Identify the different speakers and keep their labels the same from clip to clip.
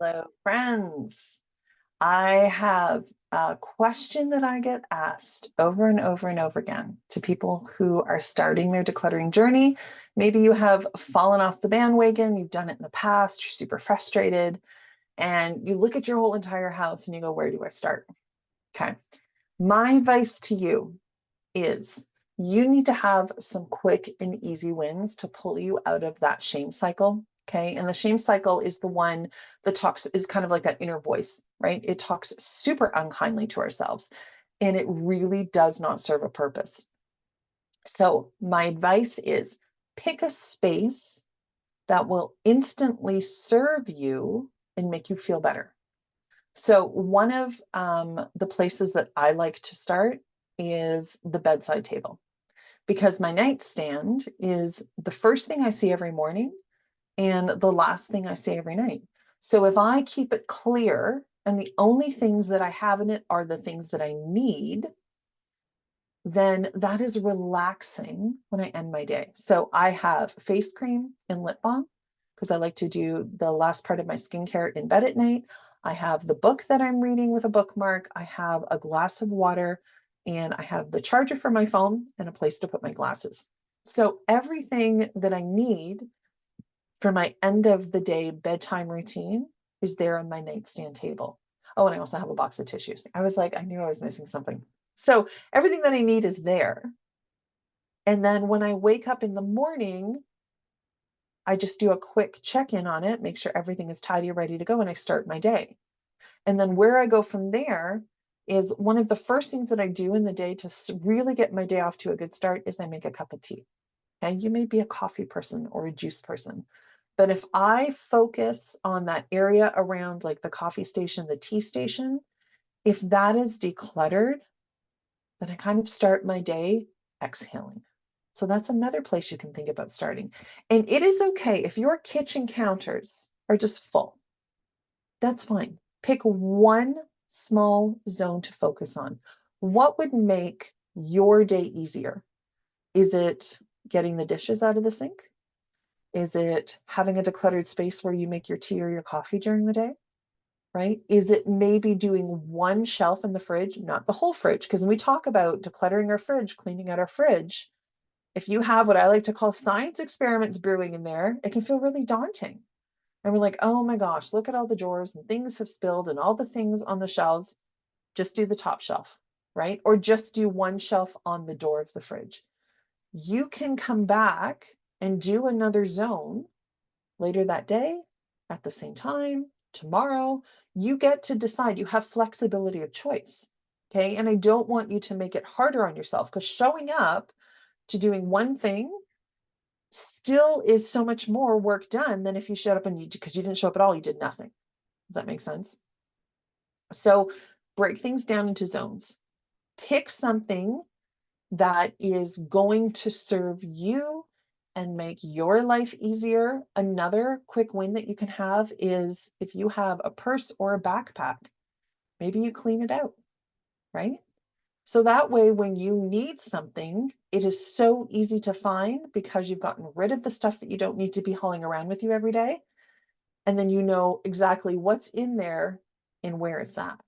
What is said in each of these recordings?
Speaker 1: Hello, friends. I have a question that I get asked over and over and over again to people who are starting their decluttering journey. Maybe you have fallen off the bandwagon, you've done it in the past, you're super frustrated, and you look at your whole entire house and you go, where do I start? Okay. My advice to you is you need to have some quick and easy wins to pull you out of that shame cycle. Okay. And the shame cycle is the one that talks, is kind of like that inner voice, right? It talks super unkindly to ourselves and it really does not serve a purpose. So, my advice is pick a space that will instantly serve you and make you feel better. So, one of the places that I like to start is the bedside table because my nightstand is the first thing I see every morning and the last thing I see every night. So if I keep it clear and the only things that I have in it are the things that I need, then that is relaxing when I end my day. So I have face cream and lip balm because I like to do the last part of my skincare in bed at night. I have the book that I'm reading with a bookmark. I have a glass of water and I have the charger for my phone and a place to put my glasses. So everything that I need for my end of the day bedtime routine is there on my nightstand table. Oh, and I also have a box of tissues. I was like, I knew I was missing something. So everything that I need is there. And then when I wake up in the morning, I just do a quick check in on it, make sure everything is tidy, ready to go, and I start my day. And then where I go from there is one of the first things that I do in the day to really get my day off to a good start is I make a cup of tea. And you may be a coffee person or a juice person. But if I focus on that area around like the coffee station, the tea station, if that is decluttered, then I kind of start my day exhaling. So that's another place you can think about starting. And it is okay if your kitchen counters are just full. That's fine. Pick one small zone to focus on. What would make your day easier? Is it getting the dishes out of the sink? Is it having a decluttered space where you make your tea or your coffee during the day? Right? Is it maybe doing one shelf in the fridge, not the whole fridge? Because when we talk about decluttering our fridge, cleaning out our fridge, if you have what I like to call science experiments brewing in there, it can feel really daunting. And we're like, oh my gosh, look at all the drawers and things have spilled and all the things on the shelves. Just do the top shelf, right? Or just do one shelf on the door of the fridge. You can come back and do another zone later that day, at the same time, tomorrow. You get to decide. You have flexibility of choice. Okay. And I don't want you to make it harder on yourself because showing up to doing one thing still is so much more work done than if you showed up and because you didn't show up at all, you did nothing. Does that make sense? So break things down into zones. Pick something that is going to serve you and make your life easier. Another quick win that you can have is if you have a purse or a backpack, maybe you clean it out, right? So that way, when you need something, it is so easy to find because you've gotten rid of the stuff that you don't need to be hauling around with you every day. And then you know exactly what's in there and where it's at.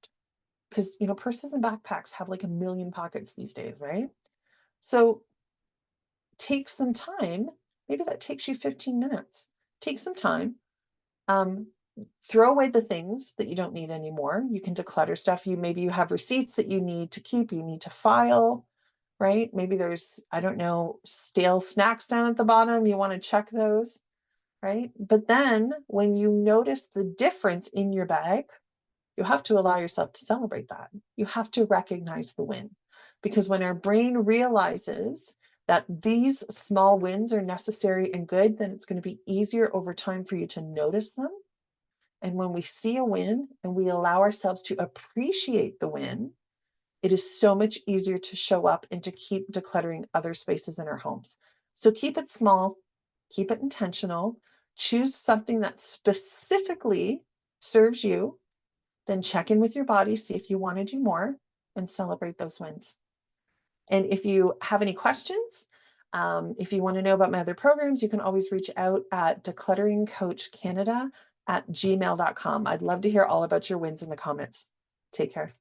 Speaker 1: Because, purses and backpacks have like a million pockets these days, right? So take some time. Maybe that takes you 15 minutes. Take some time. Um, throw away the things that you don't need anymore. You can declutter stuff. Maybe you have receipts that you need to keep, you need to file, right? Maybe there's, I don't know, stale snacks down at the bottom. You want to check those, right? But then when you notice the difference in your bag, you have to allow yourself to celebrate that. You have to recognize the win. Because when our brain realizes that these small wins are necessary and good, then it's going to be easier over time for you to notice them. And when we see a win and we allow ourselves to appreciate the win, it is so much easier to show up and to keep decluttering other spaces in our homes. So keep it small, keep it intentional, choose something that specifically serves you, then check in with your body, see if you want to do more, and celebrate those wins. And if you have any questions, if you want to know about my other programs, you can always reach out at declutteringcoachcanada at gmail.com. I'd love to hear all about your wins in the comments. Take care.